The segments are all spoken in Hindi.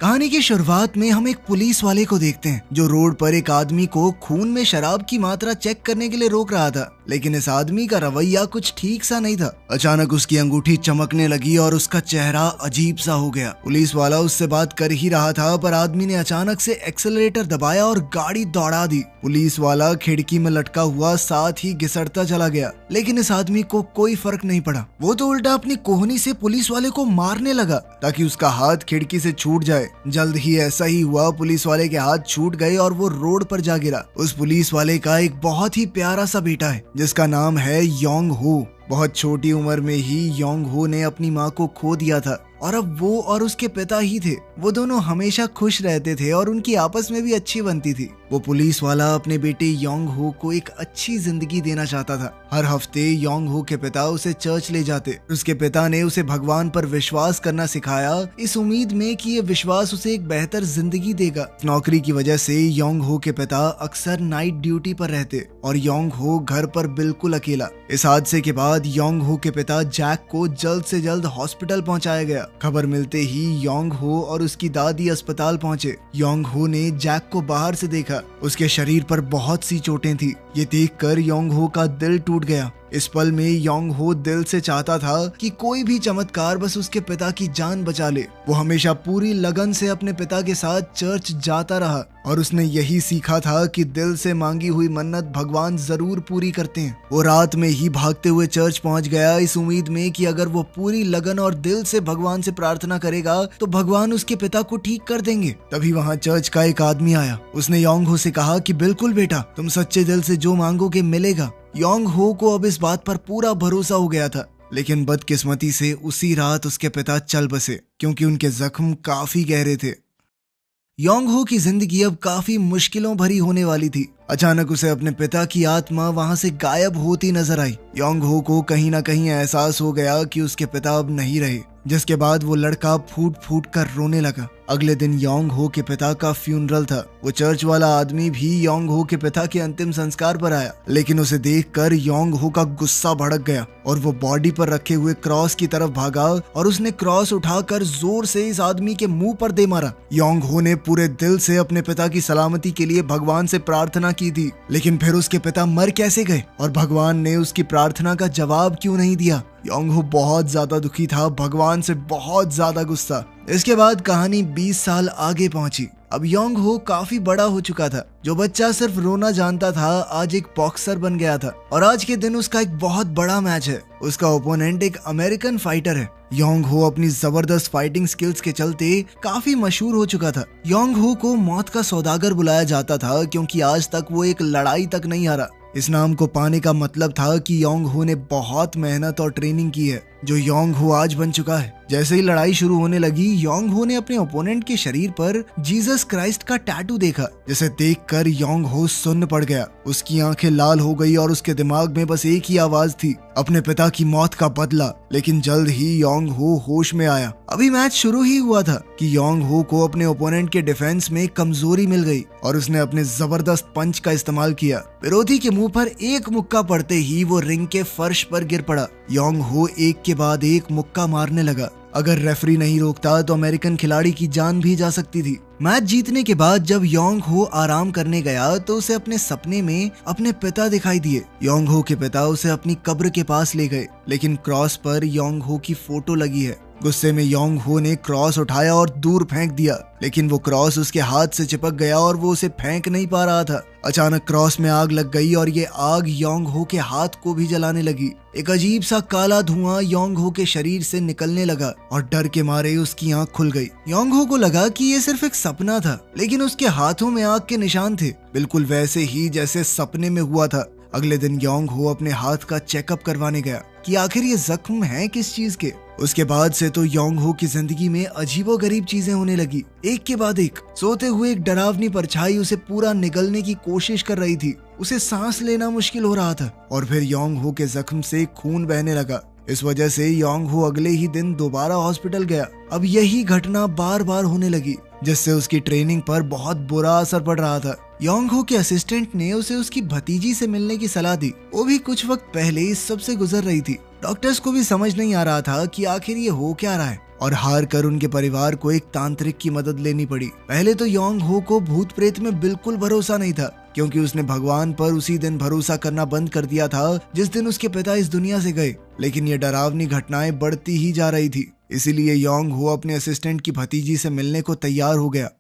कहानी की शुरुआत में हम एक पुलिस वाले को देखते हैं जो रोड पर एक आदमी को खून में शराब की मात्रा चेक करने के लिए रोक रहा था। लेकिन इस आदमी का रवैया कुछ ठीक सा नहीं था। अचानक उसकी अंगूठी चमकने लगी और उसका चेहरा अजीब सा हो गया। पुलिस वाला उससे बात कर ही रहा था पर आदमी ने अचानक से एक्सेलरेटर दबाया और गाड़ी दौड़ा दी। पुलिस वाला खिड़की में लटका हुआ साथ ही घिसटता चला गया, लेकिन इस आदमी को कोई फर्क नहीं पड़ा। वो तो उल्टा अपनी कोहनी से पुलिस वाले को मारने लगा ताकि उसका हाथ खिड़की से छूट जाए। जल्द ही ऐसा ही हुआ, पुलिस वाले के हाथ छूट गए और वो रोड पर जा गिरा। उस पुलिस वाले का एक बहुत ही प्यारा सा बेटा है जिसका नाम है योंग हो। बहुत छोटी उम्र में ही योंग हो ने अपनी माँ को खो दिया था और अब वो और उसके पिता ही थे। वो दोनों हमेशा खुश रहते थे और उनकी आपस में भी अच्छी बनती थी। वो पुलिस वाला अपने बेटे योंग हो को एक अच्छी जिंदगी देना चाहता था। हर हफ्ते योंग हो के पिता उसे चर्च ले जाते। उसके पिता ने उसे भगवान पर विश्वास करना सिखाया, इस उम्मीद में कि ये विश्वास उसे एक बेहतर जिंदगी देगा। नौकरी की वजह से योंग हो के पिता अक्सर नाइट ड्यूटी पर रहते और योंग हो घर पर बिल्कुल अकेला। इस हादसे के बाद योंग हो के पिता जैक को जल्द से जल्द हॉस्पिटल पहुंचाया गया। खबर मिलते ही योंग हो और उसकी दादी अस्पताल पहुंचे। योंग हो ने जैक को बाहर से देखा। उसके शरीर पर बहुत सी चोटें थी। ये देखकर योंग हो का दिल टूट गया। इस पल में योंग हो दिल से चाहता था कि कोई भी चमत्कार बस उसके पिता की जान बचा ले। वो हमेशा पूरी लगन से अपने पिता के साथ चर्च जाता रहा और उसने यही सीखा था कि दिल से मांगी हुई मन्नत भगवान जरूर पूरी करते हैं। वो रात में ही भागते हुए चर्च पहुंच गया, इस उम्मीद में कि अगर वो पूरी लगन और दिल से भगवान से प्रार्थना करेगा तो भगवान उसके पिता को ठीक कर देंगे। तभी वहाँ चर्च का एक आदमी आया। उसने योंग हो से कहा कि बिल्कुल बेटा, तुम सच्चे दिल से जो मांगोगे मिलेगा। योंग हो को अब इस बात पर पूरा भरोसा हो गया था, लेकिन बदकिस्मती से उसी रात उसके पिता चल बसे क्योंकि उनके जख्म काफी गहरे थे। योंग हो की जिंदगी अब काफी मुश्किलों भरी होने वाली थी। अचानक उसे अपने पिता की आत्मा वहां से गायब होती नजर आई। योंग हो को कहीं ना कहीं एहसास हो गया कि उसके पिता अब नहीं रहे, जिसके बाद वो लड़का फूट फूट कर रोने लगा। अगले दिन योंग हो के पिता का फ्यूनरल था। वो चर्च वाला आदमी भी योंग हो के पिता के अंतिम संस्कार पर आया, लेकिन उसे देखकर योंग हो का गुस्सा भड़क गया और वो बॉडी पर रखे हुए क्रॉस की तरफ भागा और उसने क्रॉस उठाकर जोर से इस आदमी के मुंह पर दे मारा। योंग हो ने पूरे दिल से अपने पिता की सलामती के लिए भगवान से प्रार्थना की थी, लेकिन फिर उसके पिता मर कैसे गए और भगवान ने उसकी प्रार्थना का जवाब क्यों नहीं दिया? योंग हो बहुत ज्यादा दुखी था, भगवान से बहुत ज्यादा गुस्सा। इसके बाद कहानी 20 साल आगे पहुंची। अब योंग हो काफी बड़ा हो चुका था। जो बच्चा सिर्फ रोना जानता था आज एक बॉक्सर बन गया था और आज के दिन उसका एक बहुत बड़ा मैच है। उसका ओपोनेंट एक अमेरिकन फाइटर है। योंग हो अपनी जबरदस्त फाइटिंग स्किल्स के चलते काफी मशहूर हो चुका था। योंग हो को मौत का सौदागर बुलाया जाता था क्योंकि आज तक वो एक लड़ाई तक नहीं हारा। इस नाम को पाने का मतलब था कि योंग हो ने बहुत मेहनत और ट्रेनिंग की है, जो योंग हो आज बन चुका है। जैसे ही लड़ाई शुरू होने लगी, योंग हो ने अपने ओपोनेंट के शरीर पर जीसस क्राइस्ट का टैटू देखा, जिसे देखकर योंग हो सुन्न पड़ गया। उसकी आंखें लाल हो गई और उसके दिमाग में बस एक ही आवाज थी, अपने पिता की मौत का बदला। लेकिन जल्द ही योंग हो होश में आया। अभी मैच शुरू ही हुआ था कि योंग हो को अपने ओपोनेंट के डिफेंस में कमजोरी मिल गई और उसने अपने जबरदस्त पंच का इस्तेमाल किया। विरोधी के मुंह पर एक मुक्का पड़ते ही वो रिंग के फर्श पर गिर पड़ा। योंग हो एक के बाद एक मुक्का मारने लगा। अगर रेफरी नहीं रोकता तो अमेरिकन खिलाड़ी की जान भी जा सकती थी। मैच जीतने के बाद जब योंग हो आराम करने गया तो उसे अपने सपने में अपने पिता दिखाई दिए। योंग हो के पिता उसे अपनी कब्र के पास ले गए, लेकिन क्रॉस पर योंग हो की फोटो लगी है। गुस्से में योंग हो ने क्रॉस उठाया और दूर फेंक दिया, लेकिन वो क्रॉस उसके हाथ से चिपक गया और वो उसे फेंक नहीं पा रहा था। अचानक क्रॉस में आग लग गई और ये आग योंग हो के हाथ को भी जलाने लगी। एक अजीब सा काला धुआं योंग हो के शरीर से निकलने लगा और डर के मारे उसकी आंख खुल गई। योंग हो को लगा कि ये सिर्फ एक सपना था, लेकिन उसके हाथों में आग के निशान थे, बिल्कुल वैसे ही जैसे सपने में हुआ था। अगले दिन योंग हो अपने हाथ का चेकअप करवाने गया कि आखिर ये जख्म है किस चीज के। उसके बाद से तो योंग हो की जिंदगी में अजीबोगरीब चीजें होने लगी, एक के बाद एक। सोते हुए एक डरावनी परछाई उसे पूरा निगलने की कोशिश कर रही थी। उसे सांस लेना मुश्किल हो रहा था और फिर योंग हो के जख्म से खून बहने लगा। इस वजह से योंग हो अगले ही दिन दोबारा हॉस्पिटल गया। अब यही घटना बार बार होने लगी, जिससे उसकी ट्रेनिंग पर बहुत बुरा असर पड़ रहा था। योंग हो के असिस्टेंट ने उसे उसकी भतीजी से मिलने की सलाह दी। वो भी कुछ वक्त पहले इस सब से गुजर रही थी। डॉक्टर्स को भी समझ नहीं आ रहा था कि आखिर ये हो क्या रहा है। और हार कर उनके परिवार को एक तांत्रिक की मदद लेनी पड़ी। पहले तो योंग हो को भूत प्रेत में बिल्कुल भरोसा नहीं था, क्योंकि उसने भगवान पर उसी दिन भरोसा करना बंद कर दिया था जिस दिन उसके पिता इस दुनिया से गए। लेकिन ये डरावनी घटनाएं बढ़ती ही जा रही थी, इसीलिए योंग हो अपने असिस्टेंट की भतीजी से मिलने को तैयार हो गया।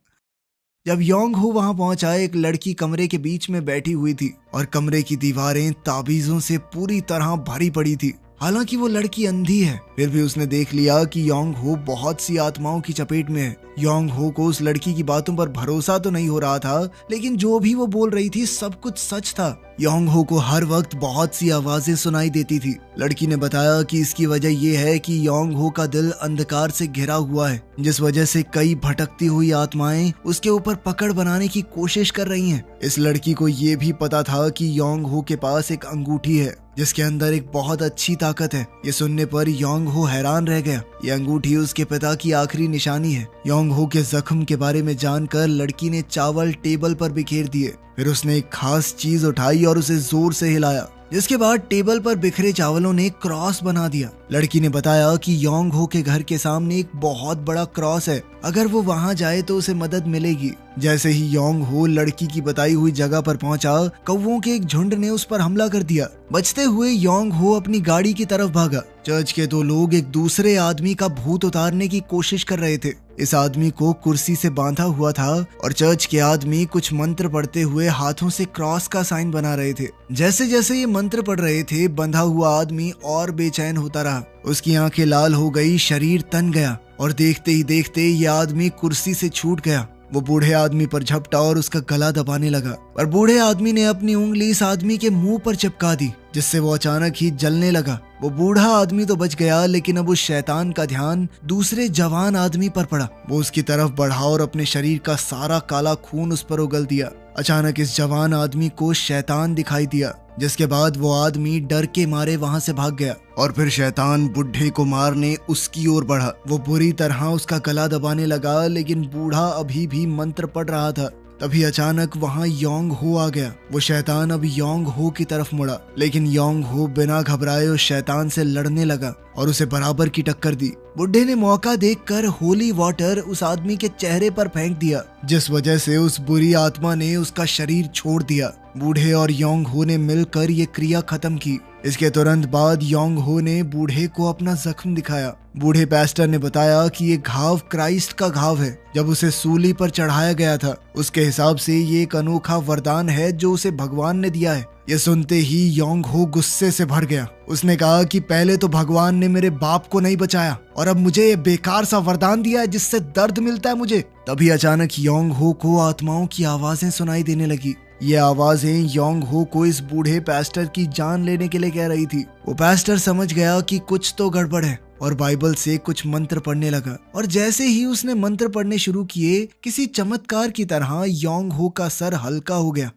जब योंग हो वहां पहुंचा, एक लड़की कमरे के बीच में बैठी हुई थी और कमरे की दीवारें ताबीजों से पूरी तरह भरी पड़ी थी। हालांकि वो लड़की अंधी है, फिर भी उसने देख लिया कि योंग हो बहुत सी आत्माओं की चपेट में है। योंग हो को उस लड़की की बातों पर भरोसा तो नहीं हो रहा था, लेकिन जो भी वो बोल रही थी सब कुछ सच था। योंग हो को हर वक्त बहुत सी आवाजें सुनाई देती थी। लड़की ने बताया कि इसकी वजह ये है कि योंग हो का दिल अंधकार से घिरा हुआ है, जिस वजह से कई भटकती हुई आत्माएं उसके ऊपर पकड़ बनाने की कोशिश कर रही हैं। इस लड़की को ये भी पता था कि योंग हो के पास एक अंगूठी है जिसके अंदर एक बहुत अच्छी ताकत है। ये सुनने पर योंग हो हैरान रह गया। ये अंगूठी उसके पिता की आखिरी निशानी है। योंग हो के जख्म के बारे में जानकर लड़की ने चावल टेबल पर बिखेर दिए। फिर उसने एक खास चीज उठाई और उसे जोर से हिलाया, जिसके बाद टेबल पर बिखरे चावलों ने क्रॉस बना दिया। लड़की ने बताया कि योंग हो के घर के सामने एक बहुत बड़ा क्रॉस है, अगर वो वहां जाए तो उसे मदद मिलेगी। जैसे ही योंग हो लड़की की बताई हुई जगह पर पहुंचा, कौवों के एक झुंड ने उस पर हमला कर दिया। बचते हुए योंग हो अपनी गाड़ी की तरफ भागा। चर्च के दो लोग एक दूसरे आदमी का भूत उतारने की कोशिश कर रहे थे। इस आदमी को कुर्सी से बांधा हुआ था और चर्च के आदमी कुछ मंत्र पढ़ते हुए हाथों से क्रॉस का साइन बना रहे थे। जैसे जैसे ये मंत्र पढ़ रहे थे, बंधा हुआ आदमी और बेचैन होता रहा। उसकी आंखें लाल हो गई, शरीर तन गया और देखते ही देखते ये आदमी कुर्सी से छूट गया। वो बूढ़े आदमी पर झपटा और उसका गला दबाने लगा, पर बूढ़े आदमी ने अपनी उंगली इस आदमी के मुंह पर चिपका दी, जिससे वो अचानक ही जलने लगा। वो बूढ़ा आदमी तो बच गया, लेकिन अब उस शैतान का ध्यान दूसरे जवान आदमी पर पड़ा। वो उसकी तरफ बढ़ा और अपने शरीर का सारा काला खून उस पर उगल दिया। अचानक इस जवान आदमी को शैतान दिखाई दिया, जिसके बाद वो आदमी डर के मारे वहां से भाग गया और फिर शैतान बुढ़े को मारने उसकी ओर बढ़ा। वो बुरी तरह उसका गला दबाने लगा, लेकिन बूढ़ा अभी भी मंत्र पढ़ रहा था। तभी अचानक वहां योंग हो आ गया। वो शैतान अब योंग हो की तरफ मुड़ा, लेकिन योंग हो बिना घबराए उस शैतान से लड़ने लगा और उसे बराबर की टक्कर दी। बुढ़े ने मौका देखकर होली वाटर उस आदमी के चेहरे पर फेंक दिया, जिस वजह से उस बुरी आत्मा ने उसका शरीर छोड़ दिया। बूढ़े और योंग हो ने मिलकर ये क्रिया खत्म की। इसके तुरंत बाद योंग हो ने बूढ़े को अपना जख्म दिखाया। बूढ़े पैस्टर ने बताया कि ये घाव क्राइस्ट का घाव है, जब उसे सूली पर चढ़ाया गया था। उसके हिसाब से ये एक अनोखा वरदान है जो उसे भगवान ने दिया है। ये सुनते ही योंग हो गुस्से से भर गया। उसने कहा कि पहले तो भगवान ने मेरे बाप को नहीं बचाया और अब मुझे ये बेकार सा वरदान दिया है जिससे दर्द मिलता है मुझे। तभी अचानक योंग हो को आत्माओं की आवाजें सुनाई देने लगी। ये आवाजें योंग हो को इस बूढ़े पैस्टर की जान लेने के लिए कह रही थी। वो पैस्टर समझ गया कि कुछ तो गड़बड़ है और बाइबल से कुछ मंत्र पढ़ने लगा। और जैसे ही उसने मंत्र पढ़ने शुरू किए, किसी चमत्कार की तरह योंग हो का सर हल्का हो गया।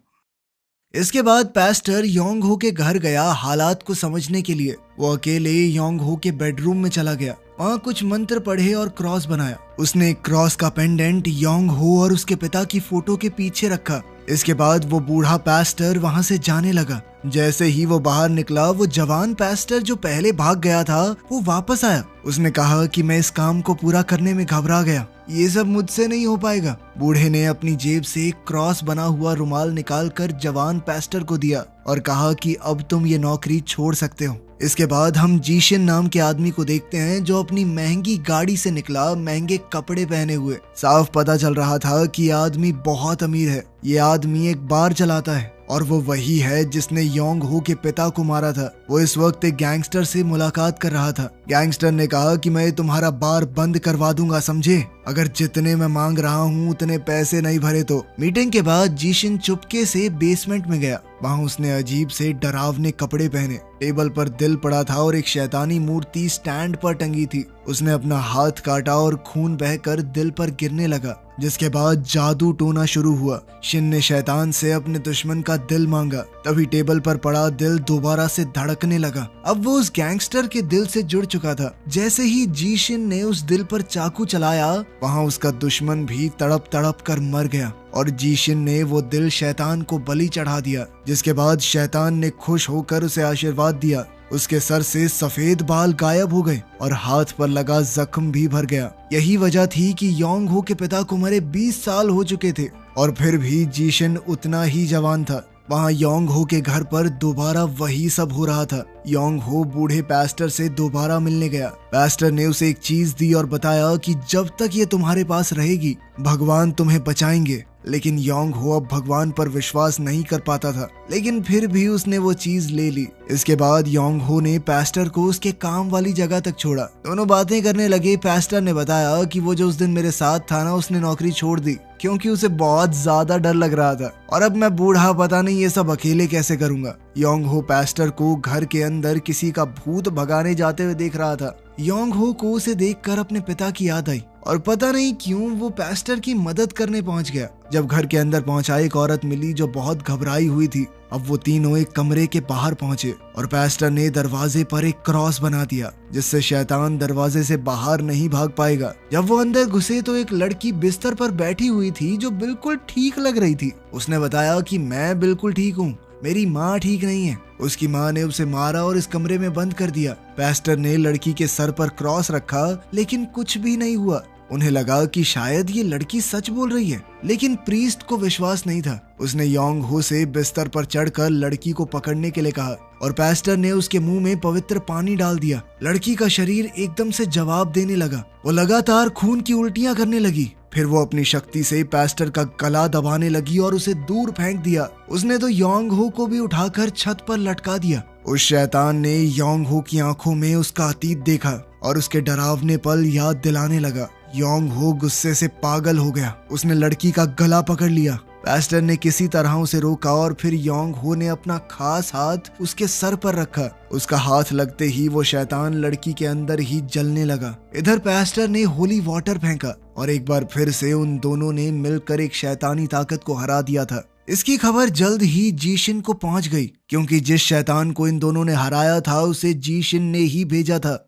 इसके बाद पैस्टर योंग हो के घर गया हालात को समझने के लिए। वो अकेले योंग हो के बेडरूम में चला गया, वहाँ कुछ मंत्र पढ़े और क्रॉस बनाया। उसने एक क्रॉस का पेंडेंट योंग हो और उसके पिता की फोटो के पीछे रखा। इसके बाद वो बूढ़ा पैस्टर वहाँ से जाने लगा। जैसे ही वो बाहर निकला, वो जवान पैस्टर जो पहले भाग गया था वो वापस आया। उसने कहा कि मैं इस काम को पूरा करने में घबरा गया, ये सब मुझसे नहीं हो पाएगा। बूढ़े ने अपनी जेब से एक क्रॉस बना हुआ रुमाल निकालकर जवान पैस्टर को दिया और कहा कि अब तुम ये नौकरी छोड़ सकते हो। इसके बाद हम जीशन नाम के आदमी को देखते हैं जो अपनी महंगी गाड़ी से निकला, महंगे कपड़े पहने हुए। साफ पता चल रहा था कि ये आदमी बहुत अमीर है। ये आदमी एक बार चलाता है और वो वही है जिसने योंग हो के पिता को मारा था। वो इस वक्त एक गैंगस्टर से मुलाकात कर रहा था। गैंगस्टर ने कहा कि मैं तुम्हारा बार बंद करवा दूंगा, समझे? अगर जितने मैं मांग रहा हूँ उतने पैसे नहीं भरे तो। मीटिंग के बाद जीशन चुपके से बेसमेंट में गया। वहाँ उसने अजीब से डरावने कपड़े पहने। टेबल पर दिल पड़ा था और एक शैतानी मूर्ति स्टैंड पर टंगी थी। उसने अपना हाथ काटा और खून बहकर दिल पर गिरने लगा, जिसके बाद जादू टोना शुरू हुआ। शिन ने शैतान से अपने दुश्मन का दिल मांगा। तभी टेबल पर पड़ा दिल दोबारा से धड़कने लगा। अब वो उस गैंगस्टर के दिल से जुड़ चुका था। जैसे ही जीशिन ने उस दिल पर चाकू चलाया, वहाँ उसका दुश्मन भी तड़प तड़प कर मर गया और जीशिन ने वो दिल शैतान को बलि चढ़ा दिया। जिसके बाद शैतान ने खुश होकर उसे आशीर्वाद दिया उसके सर से सफेद बाल गायब हो गए और हाथ पर लगा जख्म भी भर गया। यही वजह थी कि योंग हो के पिता को मरे 20 साल हो चुके थे और फिर भी जीशन उतना ही जवान था। वहाँ योंग हो के घर पर दोबारा वही सब हो रहा था। योंग हो बूढ़े पास्टर से दोबारा मिलने गया। पास्टर ने उसे एक चीज दी और बताया कि जब तक ये तुम्हारे पास रहेगी भगवान तुम्हें बचाएंगे। लेकिन योंग हो अब भगवान पर विश्वास नहीं कर पाता था, लेकिन फिर भी उसने वो चीज ले ली। इसके बाद योंग हो ने पास्टर को उसके काम वाली जगह तक छोड़ा। दोनों बातें करने लगे। पास्टर ने बताया कि वो जो उस दिन मेरे साथ था ना, उसने नौकरी छोड़ दी क्योंकि उसे बहुत ज्यादा डर लग रहा था और अब मैं बूढ़ा पता नहीं ये सब अकेले कैसे करूंगा। योंग हो पास्टर को घर के अंदर किसी का भूत भगाने जाते हुए देख रहा था। योंग हो को उसे देखकर अपने पिता की याद आई और पता नहीं क्यों वो पास्टर की मदद करने पहुंच गया। जब घर के अंदर पहुंचा एक औरत मिली जो बहुत घबराई हुई थी। अब वो तीनों एक कमरे के बाहर पहुंचे और पास्टर ने दरवाजे पर एक क्रॉस बना दिया जिससे शैतान दरवाजे से बाहर नहीं भाग पाएगा। जब वो अंदर घुसे तो एक लड़की बिस्तर पर बैठी हुई थी जो बिल्कुल ठीक लग रही थी। उसने बताया कि मैं बिल्कुल ठीक हूँ, मेरी माँ ठीक नहीं है। उसकी माँ ने उसे मारा और इस कमरे में बंद कर दिया। पास्टर ने लड़की के सर पर क्रॉस रखा लेकिन कुछ भी नहीं हुआ। उन्हें लगा कि शायद ये लड़की सच बोल रही है, लेकिन प्रीस्ट को विश्वास नहीं था। उसने योंग हो से बिस्तर पर चढ़कर लड़की को पकड़ने के लिए कहा और पास्टर ने उसके मुंह में पवित्र पानी डाल दिया। लड़की का शरीर एकदम से जवाब देने लगा। वो लगातार खून की उल्टियां करने लगी। फिर वो अपनी शक्ति से पास्टर का गला दबाने लगी और उसे दूर फेंक दिया। उसने तो योंग हो को भी उठाकर छत पर लटका दिया। उस शैतान ने योंग हो की आंखों में उसका अतीत देखा और उसके डरावने पल याद दिलाने लगा। योंग हो गुस्से से पागल हो गया। उसने लड़की का गला पकड़ लिया। पास्टर ने किसी तरह उसे रोका और फिर योंग हो ने अपना खास हाथ उसके सर पर रखा। उसका हाथ लगते ही वो शैतान लड़की के अंदर ही जलने लगा। इधर पास्टर ने होली वाटर फेंका और एक बार फिर से उन दोनों ने मिलकर एक शैतानी ताकत को हरा दिया था। इसकी खबर जल्द ही जीशिन को पहुंच गई क्योंकि जिस शैतान को इन दोनों ने हराया था उसे जीशिन ने ही भेजा था।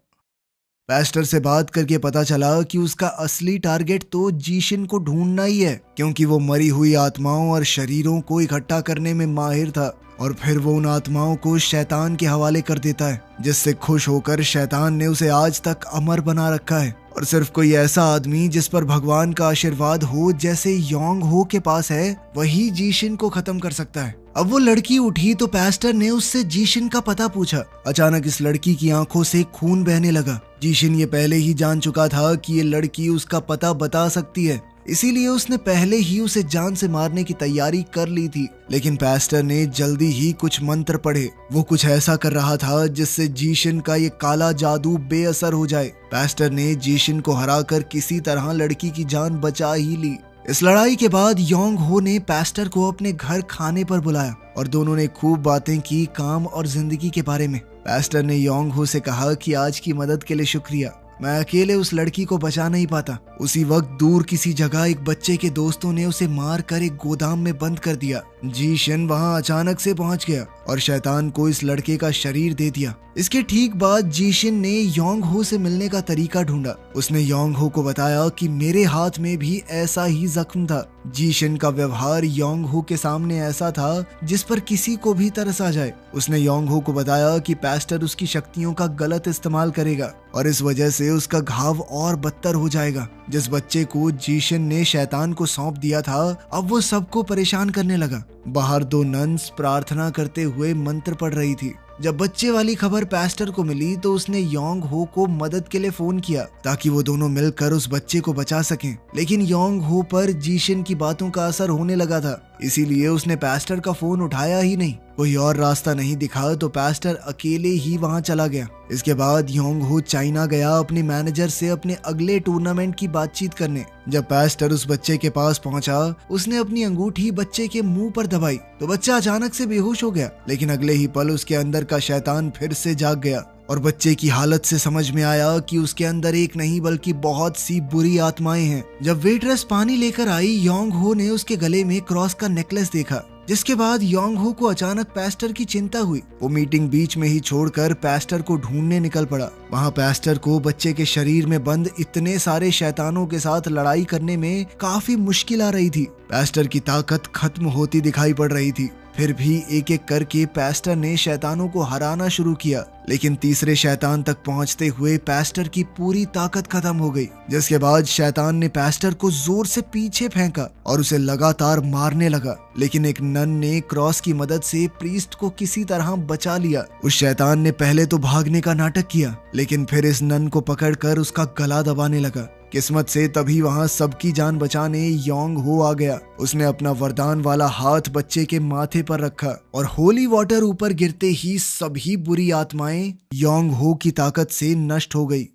पास्टर से बात करके पता चला कि उसका असली टारगेट तो जीशिन को ढूंढना ही है क्योंकि वो मरी हुई आत्माओं और शरीरों को इकट्ठा करने में माहिर था और फिर वो उन आत्माओं को शैतान के हवाले कर देता है, जिससे खुश होकर शैतान ने उसे आज तक अमर बना रखा है। और सिर्फ कोई ऐसा आदमी जिस पर भगवान का आशीर्वाद हो जैसे योंग हो के पास है वही जीशिन को खत्म कर सकता है। अब वो लड़की उठी तो पास्टर ने उससे जीशिन का पता पूछा। अचानक इस लड़की की आंखों से खून बहने लगा। जीशिन ये पहले ही जान चुका था कि ये लड़की उसका पता बता सकती है, इसीलिए उसने पहले ही उसे जान से मारने की तैयारी कर ली थी। लेकिन पास्टर ने जल्दी ही कुछ मंत्र पढ़े। वो कुछ ऐसा कर रहा था जिससे जीशिन का ये काला जादू बेअसर हो जाए। पास्टर ने जीशिन को हराकर किसी तरह लड़की की जान बचा ही ली। इस लड़ाई के बाद योंग हो ने पास्टर को अपने घर खाने पर बुलाया और दोनों ने खूब बातें की काम और जिंदगी के बारे में। पास्टर ने योंग हो से कहा कि आज की मदद के लिए शुक्रिया, मैं अकेले उस लड़की को बचा नहीं पाता। उसी वक्त दूर किसी जगह एक बच्चे के दोस्तों ने उसे मार कर एक गोदाम में बंद कर दिया। जीशिन वहां अचानक से पहुंच गया और शैतान को इस लड़के का शरीर दे दिया। इसके ठीक बाद जीशिन ने योंग हो से मिलने का तरीका ढूंढा। उसने योंग हो को बताया कि मेरे हाथ में भी ऐसा ही जख्म था। जीशिन का व्यवहार योंग हो के सामने ऐसा था जिस पर किसी को भी तरस आ जाए। उसने योंग हो को बताया कि पास्टर उसकी शक्तियों का गलत इस्तेमाल करेगा और इस वजह से उसका घाव और बदतर हो जाएगा। जिस बच्चे को जीशिन ने शैतान को सौंप दिया था अब वो सबको परेशान करने लगा। बाहर दो नन्स प्रार्थना करते हुए मंत्र पढ़ रही थी। जब बच्चे वाली खबर पास्टर को मिली तो उसने योंग हो को मदद के लिए फोन किया ताकि वो दोनों मिलकर उस बच्चे को बचा सकें। लेकिन योंग हो पर जीशिन की बातों का असर होने लगा था, इसीलिए उसने पास्टर का फोन उठाया ही नहीं। कोई और रास्ता नहीं दिखा तो पास्टर अकेले ही वहां चला गया। इसके बाद योंग हो चाइना गया अपने मैनेजर से अपने अगले टूर्नामेंट की बातचीत करने। जब पास्टर उस बच्चे के पास पहुंचा उसने अपनी अंगूठी बच्चे के मुंह पर दबाई तो बच्चा अचानक से बेहोश हो गया। लेकिन अगले ही पल उसके अंदर का शैतान फिर से जाग गया और बच्चे की हालत से समझ में आया कि उसके अंदर एक नहीं बल्कि बहुत सी बुरी आत्माएं हैं। जब वेट्रेस पानी लेकर आई योंग हो ने उसके गले में क्रॉस का नेकलेस देखा, जिसके बाद योंग हो को अचानक पास्टर की चिंता हुई। वो मीटिंग बीच में ही छोड़कर पास्टर को ढूंढने निकल पड़ा। वहाँ पास्टर को बच्चे के शरीर में बंद इतने सारे शैतानों के साथ लड़ाई करने में काफी मुश्किल आ रही थी। पास्टर की ताकत खत्म होती दिखाई पड़ रही थी। फिर भी एक एक करके पैस्टर ने शैतानों को हराना शुरू किया, लेकिन तीसरे शैतान तक पहुंचते हुए पैस्टर की पूरी ताकत खत्म हो गई। जिसके बाद शैतान ने पैस्टर को जोर से पीछे फेंका और उसे लगातार मारने लगा, लेकिन एक नन ने क्रॉस की मदद से प्रीस्ट को किसी तरह बचा लिया। उस शैतान ने पहले तो भागने का नाटक किया, लेकिन फिर इस नन को पकड़कर उसका गला दबाने लगा। किस्मत से तभी वहां सबकी जान बचाने योंग हो आ गया। उसने अपना वरदान वाला हाथ बच्चे के माथे पर रखा और होली वाटर ऊपर गिरते ही सभी बुरी आत्माएं योंग हो की ताकत से नष्ट हो गई।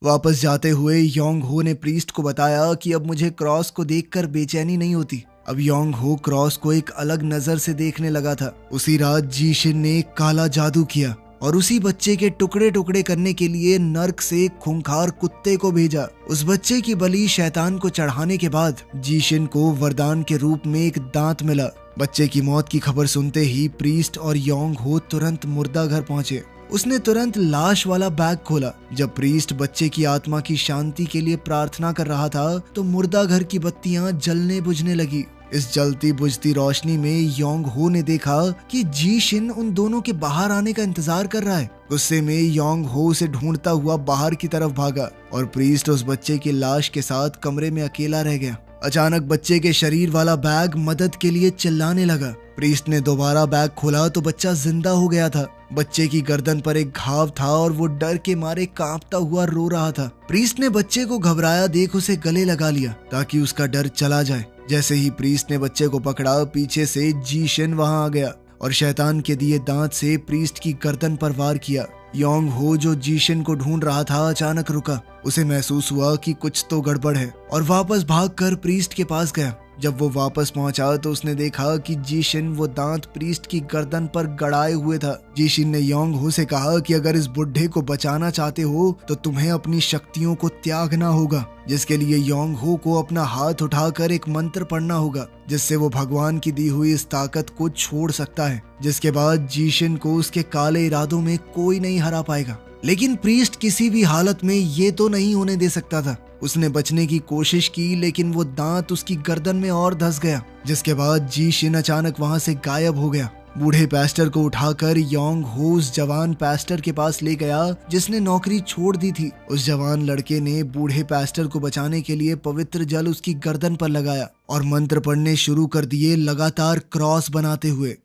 वापस जाते हुए योंग हो ने प्रीस्ट को बताया कि अब मुझे क्रॉस को देखकर बेचैनी नहीं होती। अब योंग हो क्रॉस को एक अलग नजर से देखने लगा था। उसी रात जीशिन ने काला जादू किया और उसी बच्चे के टुकड़े टुकड़े करने के लिए नर्क से एक खूंखार कुत्ते को भेजा। उस बच्चे की बलि शैतान को चढ़ाने के बाद जीशिन को वरदान के रूप में एक दांत मिला। बच्चे की मौत की खबर सुनते ही प्रीस्ट और योंग हो तुरंत मुर्दा घर पहुंचे। उसने तुरंत लाश वाला बैग खोला। जब प्रीस्ट बच्चे की आत्मा की शांति के लिए प्रार्थना कर रहा था तो मुर्दा घर की बत्तियां जलने बुझने लगी। इस जलती बुझती रोशनी में योंग हो ने देखा कि जीशिन उन दोनों के बाहर आने का इंतजार कर रहा है। गुस्से में योंग हो उसे ढूंढता हुआ बाहर की तरफ भागा और प्रीस्ट उस बच्चे की लाश के साथ कमरे में अकेला रह गया। अचानक बच्चे के शरीर वाला बैग मदद के लिए चिल्लाने लगा। प्रीस्ट ने दोबारा बैग खोला तो बच्चा जिंदा हो गया था। बच्चे की गर्दन पर एक घाव था और वो डर के मारे कांपता हुआ रो रहा था। प्रीस्ट ने बच्चे को घबराया देख उसे गले लगा लिया ताकि उसका डर चला जाए। जैसे ही प्रीस्ट ने बच्चे को पकड़ा, पीछे से जीशिन वहां आ गया और शैतान के दिए दांत से प्रीस्ट की गर्दन पर वार किया। योंग हो जो जीशिन को ढूंढ रहा था अचानक रुका। उसे महसूस हुआ कि कुछ तो गड़बड़ है और वापस भागकर प्रीस्ट के पास गया। जब वो वापस पहुंचा तो उसने देखा कि जीशिन वो दांत प्रीस्ट की गर्दन पर गड़ाए हुए था। जीशिन ने योंग हो से कहा कि अगर इस बुढ़े को बचाना चाहते हो तो तुम्हें अपनी शक्तियों को त्यागना होगा, जिसके लिए योंग हो को अपना हाथ उठाकर एक मंत्र पढ़ना होगा जिससे वो भगवान की दी हुई इस ताकत को छोड़ सकता है। जिसके बाद जीशिन को उसके काले इरादों में कोई नहीं हरा पाएगा। लेकिन प्रीस्ट किसी भी हालत में ये तो नहीं होने दे सकता था। उसने बचने की कोशिश की लेकिन वो दांत उसकी गर्दन में और धंस गया। जिसके बाद जीशिन अचानक वहां से गायब हो गया। बूढ़े पैस्टर को उठाकर योंग हो उस जवान पैस्टर के पास ले गया जिसने नौकरी छोड़ दी थी। उस जवान लड़के ने बूढ़े पैस्टर को बचाने के लिए पवित्र जल उसकी गर्दन पर लगाया और मंत्र पढ़ने शुरू कर दिए, लगातार क्रॉस बनाते हुए।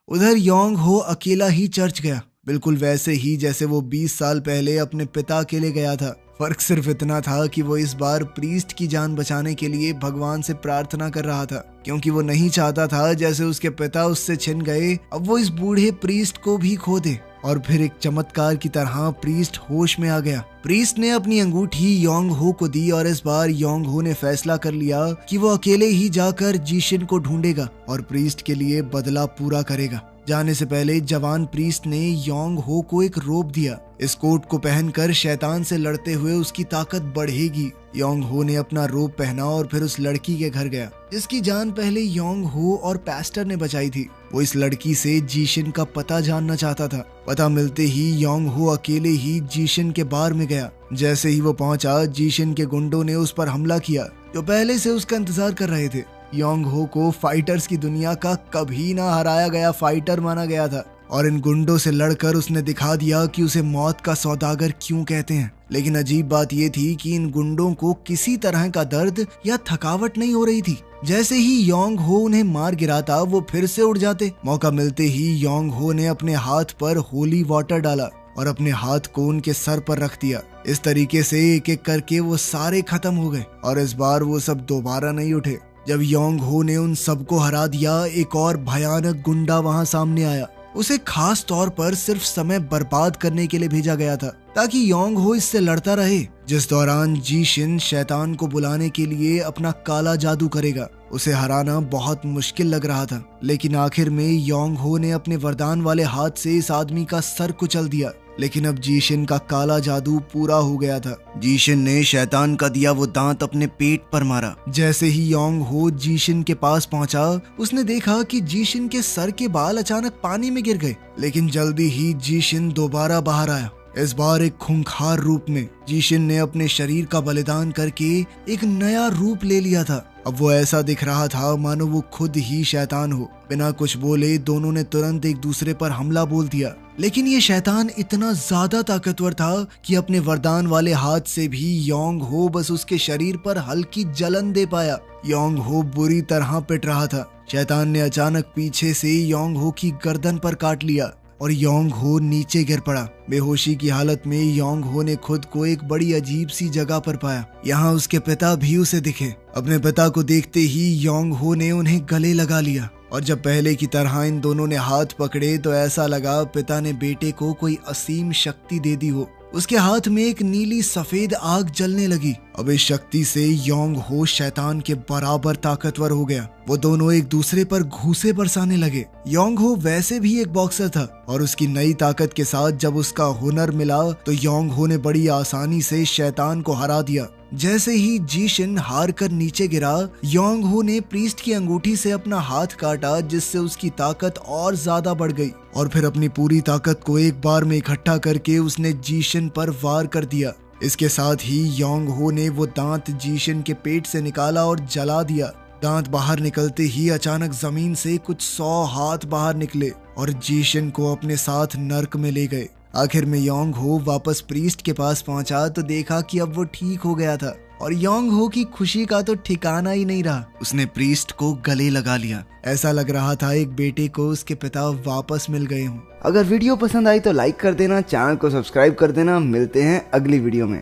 उधर योंग हो अकेला ही चर्च गया, बिल्कुल वैसे ही जैसे वो 20 साल पहले अपने पिता के लिए गया था। फर्क सिर्फ इतना था कि वो इस बार प्रीस्ट की जान बचाने के लिए भगवान से प्रार्थना कर रहा था, क्योंकि वो नहीं चाहता था जैसे उसके पिता उससे छिन गए अब वो इस बूढ़े प्रीस्ट को भी खो दे। और फिर एक चमत्कार की तरह प्रीस्ट होश में आ गया। प्रीस्ट ने अपनी अंगूठी योंग हो को दी और इस बार योंग हो ने फैसला कर लिया कि वो अकेले ही जाकर जीशिन को ढूंढेगा और प्रीस्ट के लिए बदला पूरा करेगा। जाने से पहले जवान प्रीस्ट ने योंग हो को एक रोप दिया। इस कोट को पहनकर शैतान से लड़ते हुए उसकी ताकत बढ़ेगी। योंग हो ने अपना रोप पहना और फिर उस लड़की के घर गया जिसकी जान पहले योंग हो और पैस्टर ने बचाई थी। वो इस लड़की से जीशिन का पता जानना चाहता था। पता मिलते ही योंग हो अकेले ही जीशिन के बार में गया। जैसे ही वो पहुंचा, जीशिन के गुंडों ने उस पर हमला किया जो पहले से उसका इंतजार कर रहे थे। योंग हो को फाइटर्स की दुनिया का कभी ना हराया गया फाइटर माना गया था और इन गुंडों से लड़कर उसने दिखा दिया कि उसे मौत का सौदागर क्यों कहते हैं। लेकिन अजीब बात ये थी कि इन गुंडों को किसी तरह का दर्द या थकावट नहीं हो रही थी। जैसे ही योंग हो उन्हें मार गिराता वो फिर से उड़ जाते। मौका मिलते ही योंग हो ने अपने हाथ पर होली वाटर डाला और अपने हाथ को उनके सर पर रख दिया। इस तरीके से एक एक करके वो सारे खत्म हो गए और इस बार वो सब दोबारा नहीं उठे। जब योंग हो ने उन सबको हरा दिया, एक और भयानक गुंडा वहां सामने आया। उसे खास तौर पर सिर्फ समय बर्बाद करने के लिए भेजा गया था ताकि योंग हो इससे लड़ता रहे, जिस दौरान जीशिन शैतान को बुलाने के लिए अपना काला जादू करेगा। उसे हराना बहुत मुश्किल लग रहा था, लेकिन आखिर में योंग हो ने अपने वरदान वाले हाथ से इस आदमी का सर कुचल दिया। लेकिन अब जीशिन का काला जादू पूरा हो गया था। जीशिन ने शैतान का दिया वो दांत अपने पेट पर मारा। जैसे ही योंग हो जीशिन के पास पहुंचा, उसने देखा कि जीशिन के सर के बाल अचानक पानी में गिर गए। लेकिन जल्दी ही जीशिन दोबारा बाहर आया, इस बार एक खूंखार रूप में। जीशिन ने अपने शरीर का बलिदान करके एक नया रूप ले लिया था अब वो ऐसा दिख रहा था मानो वो खुद ही शैतान हो। बिना कुछ बोले दोनों ने तुरंत एक दूसरे पर हमला बोल दिया। लेकिन ये शैतान इतना ज्यादा ताकतवर था कि अपने वरदान वाले हाथ से भी योंग हो बस उसके शरीर पर हल्की जलन दे पाया। योंग हो बुरी तरह पिट रहा था। शैतान ने अचानक पीछे से योंग हो की गर्दन पर काट लिया और योंग हो नीचे गिर पड़ा। बेहोशी की हालत में योंग हो ने खुद को एक बड़ी अजीब सी जगह पर पाया। यहाँ उसके पिता भी उसे दिखे। अपने पिता को देखते ही योंग हो ने उन्हें गले लगा लिया और जब पहले की तरह इन दोनों ने हाथ पकड़े तो ऐसा लगा पिता ने बेटे को कोई असीम शक्ति दे दी हो। उसके हाथ में एक नीली सफेद आग जलने लगी। अब इस शक्ति से योंग हो शैतान के बराबर ताकतवर हो गया। वो दोनों एक दूसरे पर घूंसे बरसाने लगे। योंग हो वैसे भी एक बॉक्सर था और उसकी नई ताकत के साथ जब उसका हुनर मिला तो योंग हो ने बड़ी आसानी से शैतान को हरा दिया। जैसे ही जीशिन हार कर नीचे गिरा, योंग हो ने प्रीस्ट की अंगूठी से अपना हाथ काटा जिससे उसकी ताकत और ज्यादा बढ़ गई और फिर अपनी पूरी ताकत को एक बार में इकट्ठा करके उसने जीशिन पर वार कर दिया। इसके साथ ही योंग हो ने वो दांत जीशिन के पेट से निकाला और जला दिया। दांत बाहर निकलते ही अचानक जमीन से कुछ 100 हाथ बाहर निकले और जीशिन को अपने साथ नर्क में ले गए। आखिर में योंग हो वापस प्रीस्ट के पास पहुंचा तो देखा कि अब वो ठीक हो गया था और योंग हो की खुशी का तो ठिकाना ही नहीं रहा। उसने प्रीस्ट को गले लगा लिया। ऐसा लग रहा था एक बेटे को उसके पिता वापस मिल गए हों। अगर वीडियो पसंद आई तो लाइक कर देना, चैनल को सब्सक्राइब कर देना। मिलते हैं अगली वीडियो में।